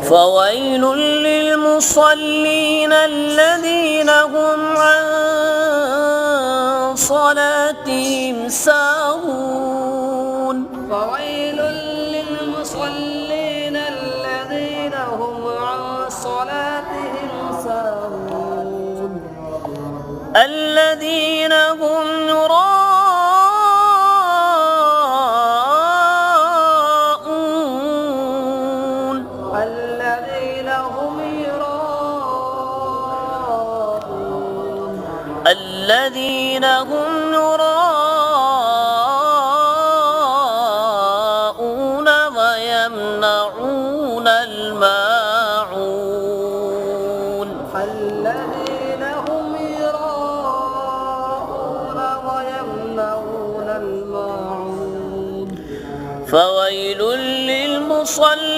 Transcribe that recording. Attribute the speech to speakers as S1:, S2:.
S1: فويل للمصلين الذين هم عن صلاتهم ساهون.
S2: فويل للمصلين الذين هم عن صلاتهم ساهون
S1: الذين هم الذين هم يراءون ويمنعون الماعون.
S2: الذين هم يراءون ويمنعون الماعون.
S1: فويل للمصلين